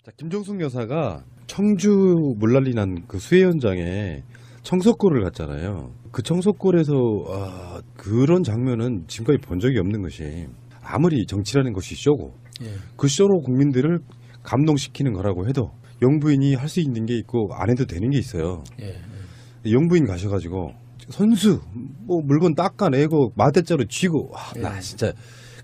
자, 김정숙 여사가 청주 물난리 난 그 수해 현장에 청석골을 갔잖아요. 그 청석골에서 그런 장면은 지금까지 본 적이 없는 것이, 아무리 정치라는 것이 쇼고 그 쇼로 국민들을 감동시키는 거라고 해도 영부인이 할 수 있는 게 있고 안 해도 되는 게 있어요. 영부인 가셔가지고 선수 뭐 물건 닦아내고 마대자루 쥐고 나 진짜.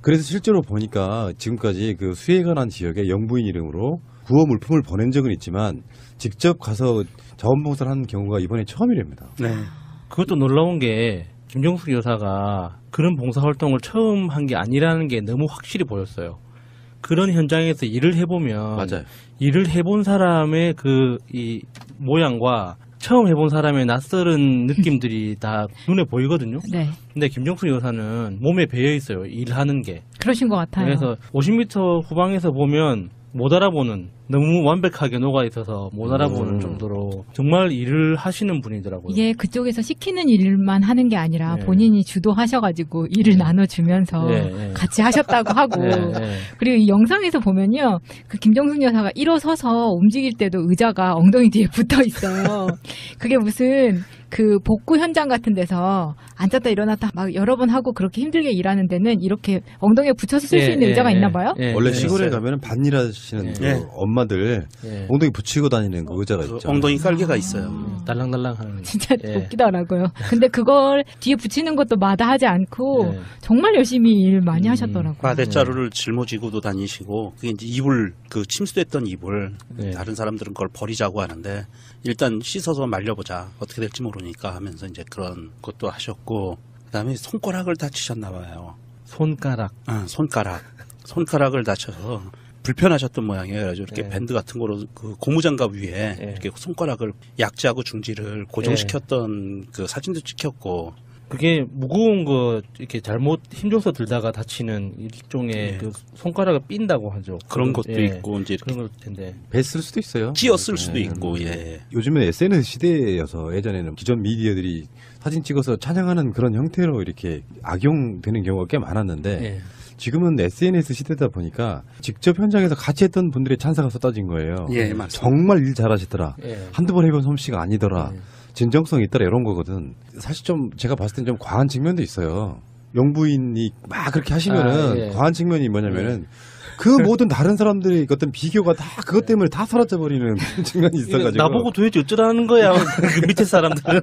그래서 실제로 보니까 지금까지 그 수해가 난 지역에 영부인 이름으로 구호 물품을 보낸 적은 있지만 직접 가서 자원봉사를 하는 경우가 이번에 처음이랍니다. 네. 그것도 놀라운 게 김정숙 여사가 그런 봉사활동을 처음 한 게 아니라는 게 너무 확실히 보였어요. 그런 현장에서 일을 해보면 맞아요. 일을 해본 사람의 이 모양과 처음 해본 사람의 낯설은 느낌들이 다 눈에 보이거든요. 네. 근데 김정숙 여사는 몸에 배어 있어요. 일하는 게. 그러신 것 같아요. 그래서 50m 후방에서 보면 못 알아보는, 너무 완벽하게 녹아 있어서 못 알아보는 정도로 정말 일을 하시는 분이더라고요. 이게 그쪽에서 시키는 일만 하는 게 아니라 네. 본인이 주도하셔가지고 일을 나눠주면서 같이 하셨다고 하고 그리고 이 영상에서 보면요, 그 김정숙 여사가 일어서서 움직일 때도 의자가 엉덩이 뒤에 붙어 있어요. 그게 무슨 그 복구 현장 같은 데서 앉았다 일어났다 막 여러 번 하고 그렇게 힘들게 일하는 데는 이렇게 엉덩이에 붙여서 쓸 수 있는 의자가 있나 봐요. 원래 시골에 가면은 밭일하시는 그 엄마들 엉덩이 붙이고 다니는 그 의자가 그 있죠. 엉덩이 깔개가 있어요. 달랑달랑 하는. 진짜 웃기더라고요. 근데 그걸 뒤에 붙이는 것도 마다하지 않고 정말 열심히 일 많이 하셨더라고요. 마대자루를 짊어지고도 다니시고, 그게 이제 이불, 그 침수됐던 이불, 다른 사람들은 그걸 버리자고 하는데 일단 씻어서 말려보자, 어떻게 될지 모르니까 하면서 이제 그런 것도 하셨고, 그다음에 손가락을 다치셨나 봐요. 손가락. 손가락을 다쳐서 불편하셨던 모양이에요. 그래서 이렇게 밴드 같은 거로 그 고무장갑 위에 이렇게 손가락을 약지하고 중지를 고정시켰던 그 사진도 찍혔고. 그게 무거운 거 이렇게 잘못 힘줘서 들다가 다치는 일종의 그 손가락을 삔다고 하죠. 그런 것도 있고, 이제 그런 걸 텐데. 뱄을 수도 있어요. 찧었을 수도 있고, 요즘에 SNS 시대여서 예전에는 기존 미디어들이 사진 찍어서 찬양하는 그런 형태로 이렇게 악용되는 경우가 꽤 많았는데 지금은 SNS 시대다 보니까 직접 현장에서 같이 했던 분들의 찬사가 쏟아진 거예요. 맞습니다. 정말 일 잘하시더라. 한두 번 해본 솜씨가 아니더라. 진정성이 있더라, 이런 거거든. 사실 좀 제가 봤을 땐 좀 과한 측면도 있어요. 영부인이 막 그렇게 하시면은 과한 측면이 뭐냐면은 그 모든 다른 사람들의 어떤 비교가 다 그것 때문에 다 사라져 버리는 측면이 있어가지고. 나보고 도대체 어쩌라는 거야, 그 밑에 사람들은.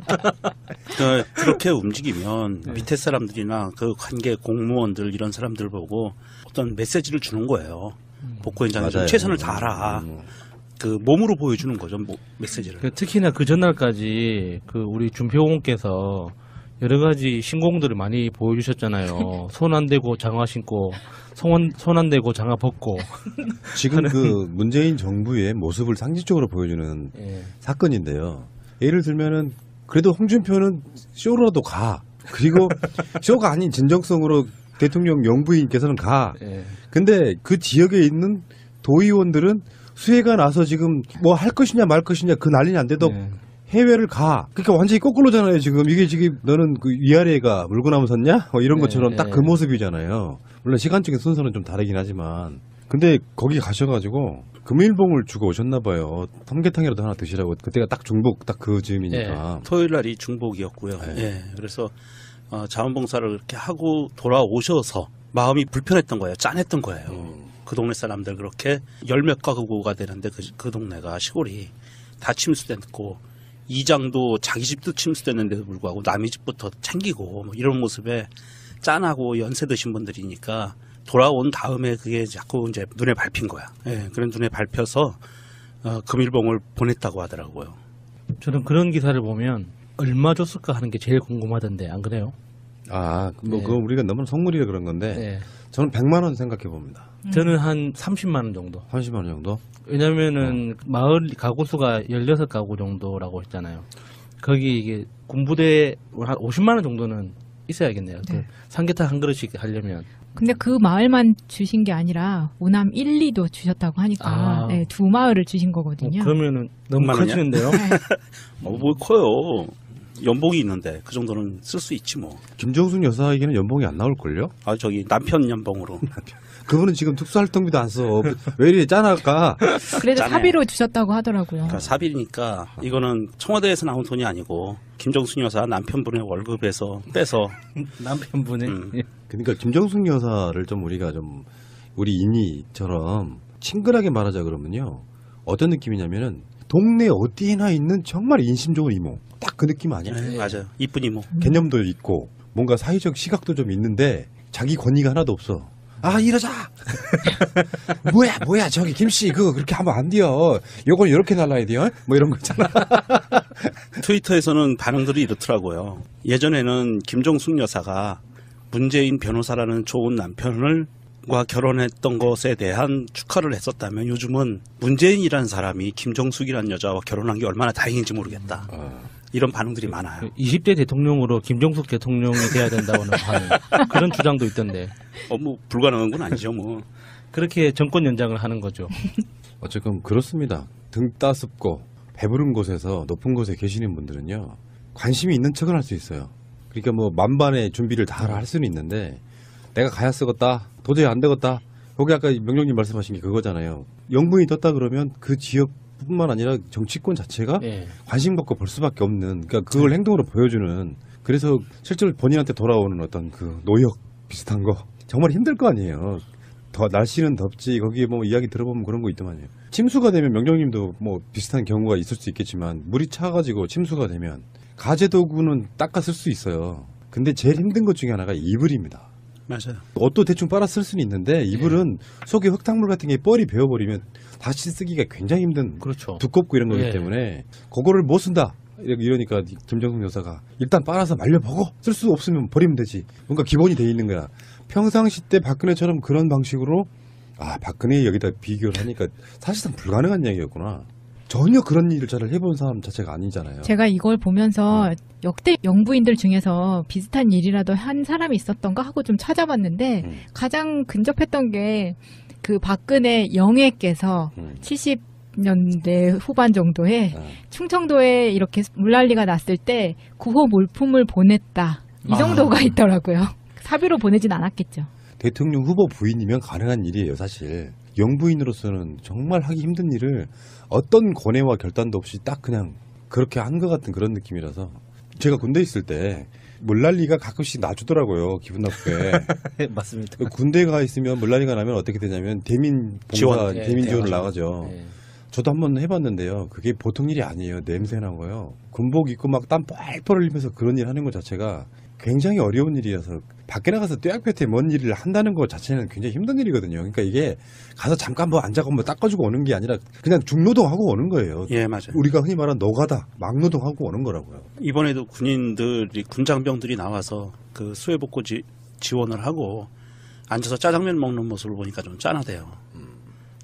그렇게 움직이면 밑에 사람들이나 그 관계 공무원들 이런 사람들 보고 어떤 메시지를 주는 거예요. 복구 현장에서 최선을 다하라. 그 몸으로 보여주는 거죠, 메시지를. 특히나 그 전날까지 그 우리 준표공께서 여러 가지 신공들을 많이 보여주셨잖아요. 손 안 대고 장화 신고, 손 안 대고 장화 벗고. 지금 그 문재인 정부의 모습을 상징적으로 보여주는 사건인데요. 예를 들면은 그래도 홍준표는 쇼로라도 가. 그리고 쇼가 아닌 진정성으로 대통령 영부인께서는 가. 근데 그 지역에 있는 도의원들은 수해가 나서 지금 뭐 할 것이냐 말 것이냐 그 난리는 안 돼도 해외를 가. 그러니까 완전히 거꾸로잖아요, 지금. 이게 지금 너는 그 위아래가 물구나무 섰냐? 뭐 이런 것처럼 딱 그 모습이잖아요. 물론 시간적인 순서는 좀 다르긴 하지만. 근데 거기 가셔가지고 금일봉을 주고 오셨나 봐요. 삼계탕이라도 하나 드시라고. 그때가 딱 중복 딱 그 즈음이니까. 토요일 날이 중복이었고요. 그래서 자원봉사를 이렇게 하고 돌아오셔서 마음이 불편했던 거예요. 짠했던 거예요. 그 동네 사람들 그렇게 열몇 가구가 되는데 그 동네가 시골이 다 침수됐고, 이장도 자기 집도 침수됐는데도 불구하고 남의 집부터 챙기고 뭐 이런 모습에 짠하고 연세 드신 분들이니까 돌아온 다음에 그게 자꾸 이제 눈에 밟힌 거야. 그런 눈에 밟혀서 금일봉을 보냈다고 하더라고요. 저는 그런 기사를 보면 얼마 줬을까 하는 게 제일 궁금하던데, 안 그래요? 그건 우리가 너무 속물이라 그런 건데 저는 100만 원 생각해 봅니다. 저는 한 30만 원 정도. 30만 원 정도? 왜냐면은 마을 가구 수가 16가구 정도라고 했잖아요. 거기 이게 군부대 한 50만 원 정도는 있어야겠네요. 그 삼계탕 한 그릇씩 하려면. 근데 그 마을만 주신 게 아니라 오남 1, 2도 주셨다고 하니까 두 마을을 주신 거거든요. 그러면은 너무 커지는데요? 뭐 커요. 연봉이 있는데 그 정도는 쓸 수 있지 뭐. 김정숙 여사에게는 연봉이 안 나올걸요? 저기 남편 연봉으로. 그분은 지금 특수활동비도 안 써. 왜 이리 짠할까? 그래도 짠해. 사비로 주셨다고 하더라고요. 그러니까 사비니까 이거는 청와대에서 나온 돈이 아니고 김정숙 여사 남편분의 월급에서 빼서 남편분의 그러니까 김정숙 여사를 좀 우리가 좀 우리 인이처럼 친근하게 말하자 그러면요. 어떤 느낌이냐면은 동네 어디에나 있는 정말 인심 좋은 이모. 딱 그 느낌 아니야? 네, 맞아요. 이쁜 이모. 개념도 있고 뭔가 사회적 시각도 좀 있는데 자기 권위가 하나도 없어. 아 이러자. 뭐야 저기 김씨 그거 그렇게 하면 안 돼요. 요건 이렇게 날라야 돼요. 뭐 이런 거 있잖아. 트위터에서는 반응들이 이렇더라고요. 예전에는 김정숙 여사가 문재인 변호사라는 좋은 남편을 과 결혼했던 것에 대한 축하를 했었다면 요즘은 문재인이라는 사람이 김정숙이라는 여자와 결혼한 게 얼마나 다행인지 모르겠다. 이런 반응들이 많아요. 20대 대통령으로 김정숙 대통령이 돼야 된다고는 하는 그런 주장도 있던데. 뭐 불가능한 건 아니죠, 뭐. 그렇게 정권 연장을 하는 거죠. 어쨌건 그렇습니다. 등 따습고 배부른 곳에서 높은 곳에 계시는 분들은요. 관심이 있는 척은 할 수 있어요. 그러니까 뭐 만반의 준비를 다 할 수는 있는데 내가 가야 쓰겠다. 도저히 안 되겠다. 거기 아까 명령님 말씀하신 게 그거잖아요. 영분이 떴다 그러면 그 지역뿐만 아니라 정치권 자체가 관심 갖고 볼 수밖에 없는 그러니까 그걸 행동으로 보여주는 그래서 실제로 본인한테 돌아오는 어떤 그 노역 비슷한 거 정말 힘들 거 아니에요. 더 날씨는 덥지 거기에 뭐 이야기 들어보면 그런 거 있더만요. 침수가 되면 명령님도 뭐 비슷한 경우가 있을 수 있겠지만 물이 차가지고 침수가 되면 가재도구는 닦아 쓸 수 있어요. 근데 제일 힘든 것 중에 하나가 이불입니다. 맞아요. 옷도 대충 빨아 쓸 수는 있는데 이불은 속에 흙탕물 같은 게 뻘이 베어버리면 다시 쓰기가 굉장히 힘든 그렇죠. 두껍고 이런 거기 때문에 그거를 못 쓴다 이러니까 김정숙 여사가 일단 빨아서 말려보고 쓸 수 없으면 버리면 되지. 뭔가 기본이 돼 있는 거야. 평상시 때 박근혜처럼 그런 방식으로 박근혜 여기다 비교를 하니까 사실상 불가능한 얘기였구나. 전혀 그런 일을 잘 해본 사람 자체가 아니잖아요. 제가 이걸 보면서 역대 영부인들 중에서 비슷한 일이라도 한 사람이 있었던가 하고 좀 찾아봤는데 가장 근접했던 게 그 박근혜 영애께서 70년대 후반 정도에 충청도에 이렇게 물난리가 났을 때 구호 물품을 보냈다. 이 정도가 있더라고요. 사비로 보내진 않았겠죠. 대통령 후보 부인이면 가능한 일이에요, 사실. 영부인으로서는 정말 하기 힘든 일을 어떤 권해와 결단도 없이 딱 그냥 그렇게 한 것 같은 그런 느낌이라서 제가 군대에 있을 때 물난리가 가끔씩 나주더라고요. 기분 나쁘게. 맞습니다. 군대에 가 있으면 물난리가 나면 어떻게 되냐면 대민 봉사, 대민 지원을 나가죠. 저도 한번 해봤는데요. 그게 보통 일이 아니에요. 냄새 나고요. 군복 입고 막 땀 뻘뻘 흘리면서 그런 일 하는 것 자체가 굉장히 어려운 일이라서 밖에 나가서 떼약볕에 먼 일을 한다는 것 자체는 굉장히 힘든 일이거든요. 그러니까 이게 가서 잠깐 뭐 앉아서 뭐 닦아주고 오는 게 아니라 그냥 중노동하고 오는 거예요. 예, 맞아요. 우리가 흔히 말하는 노가다, 막노동하고 오는 거라고요. 이번에도 군인들이 군장병들이 나와서 그 수해복구 지원을 하고 앉아서 짜장면 먹는 모습을 보니까 좀 짠하대요.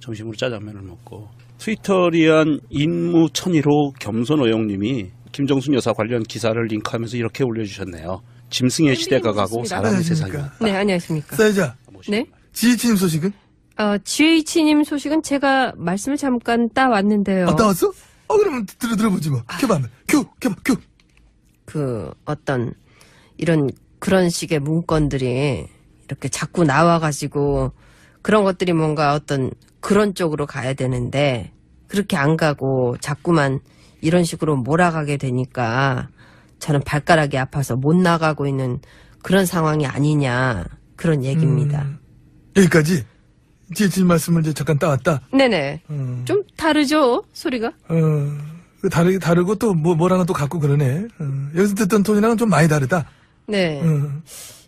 점심으로 짜장면을 먹고. 트위터리안 인무천의로 겸손어영님이 김정숙 여사 관련 기사를 링크하면서 이렇게 올려주셨네요. 짐승의 시대가 가고 사람의 세상이. 네, 안녕하십니까. 사회자, 네. GH님 소식은? GH님 소식은 제가 말씀을 잠깐 따왔는데요. 따왔어? 그러면 들어보지 뭐. 켜봐. 큐. 어떤 그런 식의 문건들이 이렇게 자꾸 나와가지고 그런 것들이 뭔가 어떤 그런 쪽으로 가야 되는데 그렇게 안 가고 자꾸만 이런 식으로 몰아가게 되니까 저는 발가락이 아파서 못 나가고 있는 그런 상황이 아니냐 그런 얘기입니다. 여기까지 GH님 말씀을 이제 잠깐 따왔다. 네네. 좀 다르죠 소리가? 다르고 또 뭐랑은 또 같고 그러네. 여기서 듣던 톤이랑은 좀 많이 다르다. 네.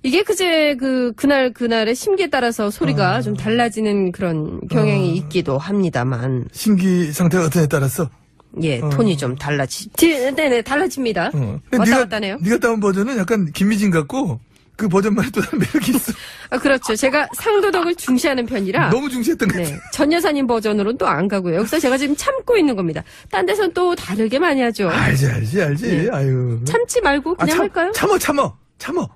이게 그제 그날의 심기에 따라서 소리가 좀 달라지는 그런 경향이 있기도 합니다만. 심기 상태가 어떠냐에 따라서? 예, 톤이 좀 네네, 달라집니다. 왔다 갔다네요. 네가 따온 버전은 약간 김미진 같고, 그 버전만의 또 다른 매력이 있어. 그렇죠. 제가 상도덕을 중시하는 편이라. 너무 중시했던 것 같아요. 네. 전 여사님 버전으로는 또 안 가고요. 여기서 제가 지금 참고 있는 겁니다. 딴 데서는 또 다르게 많이 하죠. 알지. 네. 아유. 참지 말고 그냥 할까요? 참어.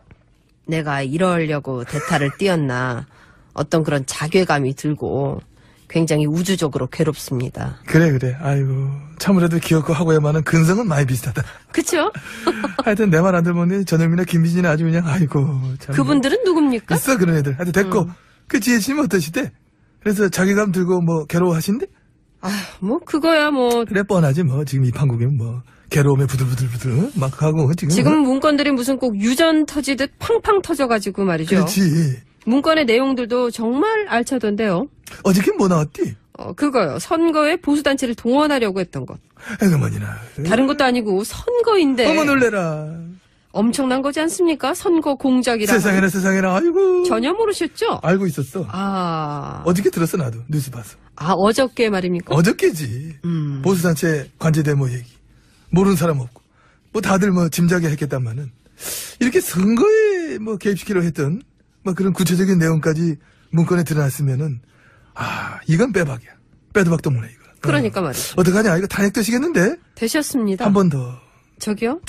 내가 이러려고 대타를 띄었나. 어떤 그런 자괴감이 들고 굉장히 우주적으로 괴롭습니다. 그래. 아이고. 참으라도 기억하고 하고야만은 근성은 많이 비슷하다. 그쵸? 하여튼 내 말 안 들으면 전영민이나 김미진이나 아주 그냥 아이고. 참. 그분들은 누굽니까? 있어 그런 애들. 하여튼 됐고. 그 지혜씨는 어떠시대? 그래서 자괴감 들고 뭐 괴로워하신대? 뭐 그거야 뭐 그래 뻔하지 뭐 지금 이 판국이면 뭐 괴로움에 부들부들 막 하고 지금 문건들이 무슨 꼭 유전 터지듯 팡팡 터져가지고 말이죠. 그렇지. 문건의 내용들도 정말 알차던데요. 어저께 뭐 나왔디? 그거요. 선거에 보수단체를 동원하려고 했던 것. 에그머니나. 다른 것도 아니고 선거인데. 어머 놀래라. 엄청난 거지 않습니까? 선거 공작이라. 세상에나 아이고. 전혀 모르셨죠? 알고 있었어. 어저께 들었어 나도 뉴스 봤어. 어저께 말입니까? 어저께지. 보수단체 관제대모 얘기. 모르는 사람 없고. 뭐 다들 뭐 짐작이 했겠다마는 이렇게 선거에 뭐 개입시키려 했던 뭐 그런 구체적인 내용까지 문건에 드러났으면은 이건 빼박이야. 빼도 박도 못해 이거. 그러니까 말이죠. 어떡하냐 이거 탄핵 되시겠는데? 되셨습니다. 한 번 더. 저기요?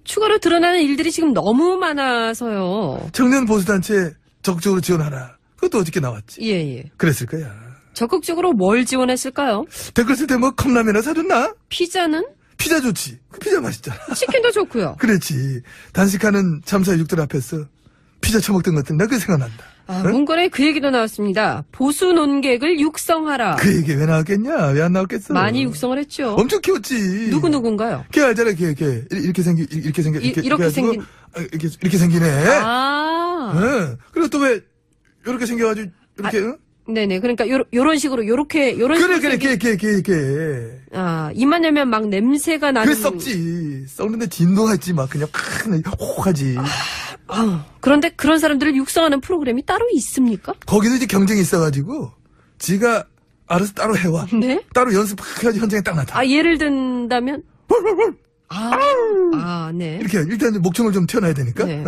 추가로 드러나는 일들이 지금 너무 많아서요. 청년 보수단체 적극적으로 지원하라. 그것도 어저께 나왔지. 예. 그랬을 거야. 적극적으로 뭘 지원했을까요? 댓글 쓸 때 뭐 컵라면이나 사줬나? 피자는? 피자 좋지. 그 피자 맛있잖아. 치킨도 좋고요. 그렇지. 단식하는 참사 육들 앞에서 피자 처먹던 것들 나 그 생각난다. 문건에 그 얘기도 나왔습니다. 보수 논객을 육성하라. 그 얘기 왜 나왔겠냐? 왜 안 나왔겠어? 많이 육성을 했죠. 엄청 키웠지. 누군가요? 걔 알잖아, 걔. 이렇게 생기네. 그리고 또 왜, 요렇게 생겨가지고, 이렇게, 네네. 그러니까, 요런 식으로, 요렇게. 걔. 입만 열면 막 냄새가 나는. 그래, 썩지. 썩는데 진동가 있지, 막, 그냥, 혹하지. 그런데 그런 사람들을 육성하는 프로그램이 따로 있습니까? 거기도 이제 경쟁이 있어가지고, 지가 알아서 따로 해와. 네? 따로 연습 해가지고 현장에 딱 나타. 예를 든다면? 네. 이렇게, 일단 목청을 좀 튀어놔야 되니까. 네.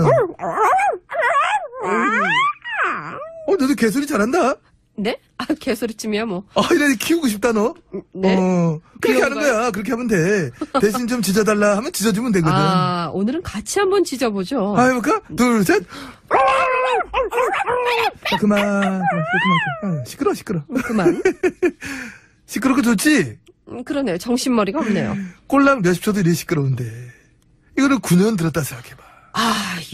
너도 개소리 잘한다? 네? 개소리쯤이야, 뭐. 이래 키우고 싶다, 너? 네? 그렇게 하는 거야. 그렇게 하면 돼. 대신 좀 짖어달라 하면 짖어주면 되거든. 오늘은 같이 한번 짖어보죠. 해볼까? 둘, 셋. 그만. 시끄러. 그만. 시끄럽고 좋지? 그러네요. 정신머리가 없네요. 꼴랑 몇십 초도 이래 시끄러운데. 이거는 9년 들었다 생각해봐.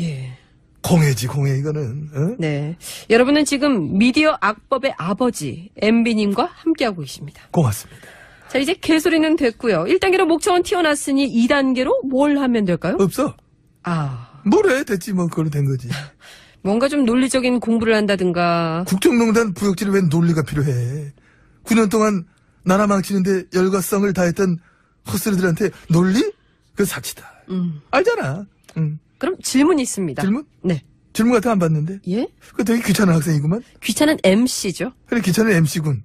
예. 공해, 이거는. 네. 여러분은 지금 미디어 악법의 아버지, MB님과 함께하고 계십니다. 고맙습니다. 자, 이제 개소리는 됐고요. 1단계로 목청은 튀어났으니 2단계로 뭘 하면 될까요? 없어. 뭐래? 됐지, 뭐, 그걸로 된 거지. 뭔가 좀 논리적인 공부를 한다든가. 국정농단 부역질에 웬 논리가 필요해. 9년 동안 나라 망치는데 열과성을 다했던 헛소리들한테 논리? 그건 사치다. 알잖아. 그럼 질문이 있습니다. 질문? 네. 질문 같은 거 안 봤는데? 예? 그 되게 귀찮은 학생이구만? 귀찮은 MC죠. 그래, 귀찮은 MC군.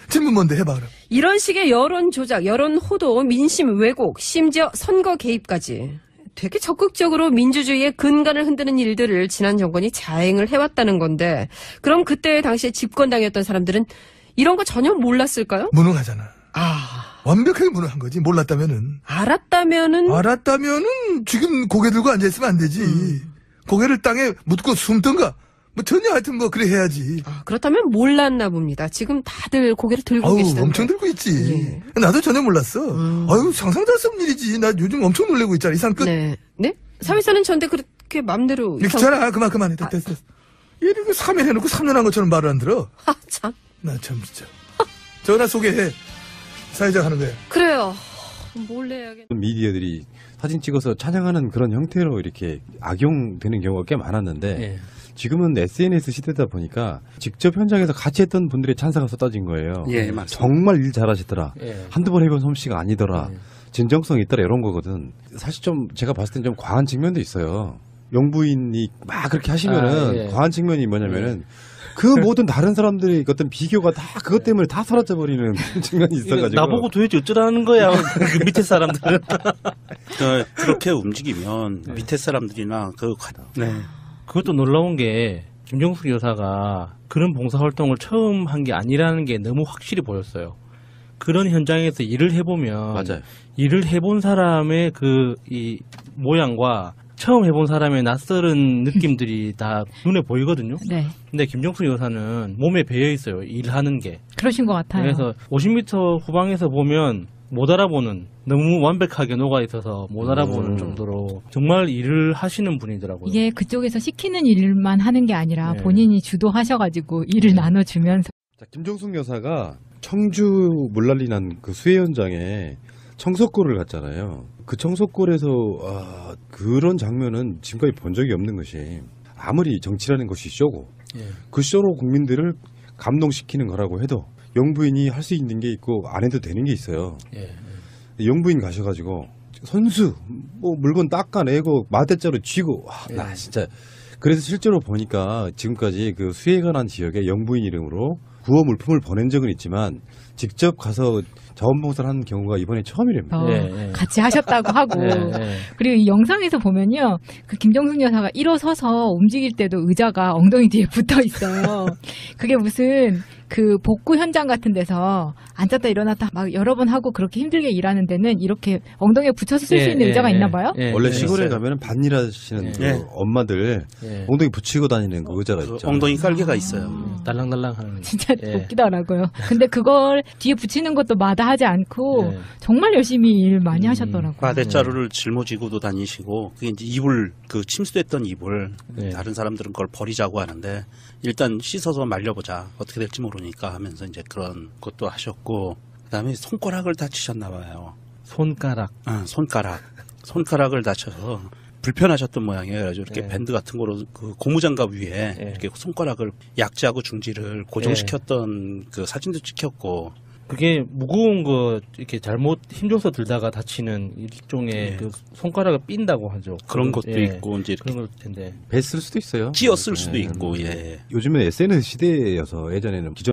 질문 뭔데? 해봐, 그럼. 이런 식의 여론 조작, 여론 호도, 민심 왜곡, 심지어 선거 개입까지 되게 적극적으로 민주주의의 근간을 흔드는 일들을 지난 정권이 자행을 해왔다는 건데, 그럼 그때 당시에 집권당이었던 사람들은 이런 거 전혀 몰랐을까요? 무능하잖아. 완벽하게 무능한 거지. 몰랐다면은. 알았다면은 지금 고개 들고 앉아있으면 안 되지. 고개를 땅에 묻고 숨던가. 뭐 전혀 하여튼 뭐 그래 해야지. 그렇다면 몰랐나 봅니다. 지금 다들 고개를 들고 계시던데. 엄청 들고 있지. 나도 전혀 몰랐어. 상상도 할 수 없는 일이지. 나 요즘 엄청 놀래고 있잖아. 이상 끝. 네? 사회사는 전데 그렇게 맘대로. 귀찮아. 그만해. 됐어. 이렇게 3일 해놓고 3년 한 것처럼 말을 안 들어. 참. 나 참 진짜. 전화 소개해. 사회자 하는 거야. 그래요. 몰래 해야겠네. 미디어들이 사진 찍어서 찬양하는 그런 형태로 이렇게 악용되는 경우가 꽤 많았는데 지금은 SNS 시대다 보니까 직접 현장에서 같이 했던 분들의 찬사가 쏟아진 거예요. 예, 맞습니다. 정말 일 잘하시더라. 한두 번 해본 솜씨가 아니더라. 진정성이 있더라. 이런 거거든. 사실 좀 제가 봤을 땐 좀 과한 측면도 있어요. 영부인이 막 그렇게 하시면은 과한 측면이 뭐냐면은 그 모든 다른 사람들의 어떤 비교가 다 그것 때문에 다 사라져 버리는 측면이 있어가지고 나보고 도대체 어쩌라는 거야 그 밑에 사람들은. 그렇게 움직이면 밑에 사람들이나 그것도 놀라운 게 김정숙 여사가 그런 봉사활동을 처음 한 게 아니라는 게 너무 확실히 보였어요. 그런 현장에서 일을 해보면 맞아요. 일을 해본 사람의 이 모양과 처음 해본 사람의 낯설은 느낌들이 다 눈에 보이거든요. 네. 근데 김정숙 여사는 몸에 배어 있어요. 일하는 게. 그러신 것 같아요. 그래서 50m 후방에서 보면 못 알아보는, 너무 완벽하게 녹아 있어서 못 알아보는 정도로 정말 일을 하시는 분이더라고요. 이게 그쪽에서 시키는 일만 하는 게 아니라 네. 본인이 주도하셔가지고 일을 나눠주면서. 자, 김정숙 여사가 청주 물난리 난 그 수해 현장에 청소골을 갔잖아요. 그 청소골에서 그런 장면은 지금까지 본 적이 없는 것이, 아무리 정치라는 것이 쇼고 그 쇼로 국민들을 감동시키는 거라고 해도 영부인이 할 수 있는 게 있고 안 해도 되는 게 있어요. 영부인 가셔가지고 선수 뭐 물건 닦아내고 마대자루 쥐고 나 진짜, 그래서 실제로 보니까 지금까지 그 수해가 난 지역에 영부인 이름으로 구호 물품을 보낸 적은 있지만 직접 가서 자원봉사를 하는 경우가 이번에 처음이랍니다. 같이 하셨다고 하고. 그리고 이 영상에서 보면요, 그 김정숙 여사가 일어서서 움직일 때도 의자가 엉덩이 뒤에 붙어 있어요. 그게 무슨 그 복구 현장 같은 데서 앉았다 일어났다 막 여러 번 하고 그렇게 힘들게 일하는 데는 이렇게 엉덩이에 붙여서 쓸 수 있는 의자가 있나 봐요? 원래 시골에 가면은 밭일하시는 그 엄마들 엉덩이 붙이고 다니는 그 의자가 있죠. 엉덩이 깔개가 있어요. 달랑달랑 하는. 진짜 웃기더라고요. 근데 그걸 뒤에 붙이는 것도 마다하지 않고 정말 열심히 일 많이 하셨더라고요. 마대자루를 짊어지고도 다니시고, 그게 이제 이불, 그 침수됐던 이불, 다른 사람들은 그걸 버리자고 하는데 일단 씻어서 말려보자, 어떻게 될지 모르니까 하면서 이제 그런 것도 하셨고, 그다음에 손가락을 다치셨나 봐요. 손가락. 손가락을 다쳐서 불편하셨던 모양이에요. 그래서 이렇게 밴드 같은 거로 그 고무장갑 위에 이렇게 손가락을 약지하고 중지를 고정시켰던 그 사진도 찍혔고. 그게 무거운 거 이렇게 잘못 힘줘서 들다가 다치는 일종의 그 손가락을 삔다고 하죠. 그런 것도 있고, 이제 이렇게 그런 걸 텐데. 뱄을 수도 있어요. 찧었을 수도 있고, 요즘은 SNS 시대여서 예전에는 기존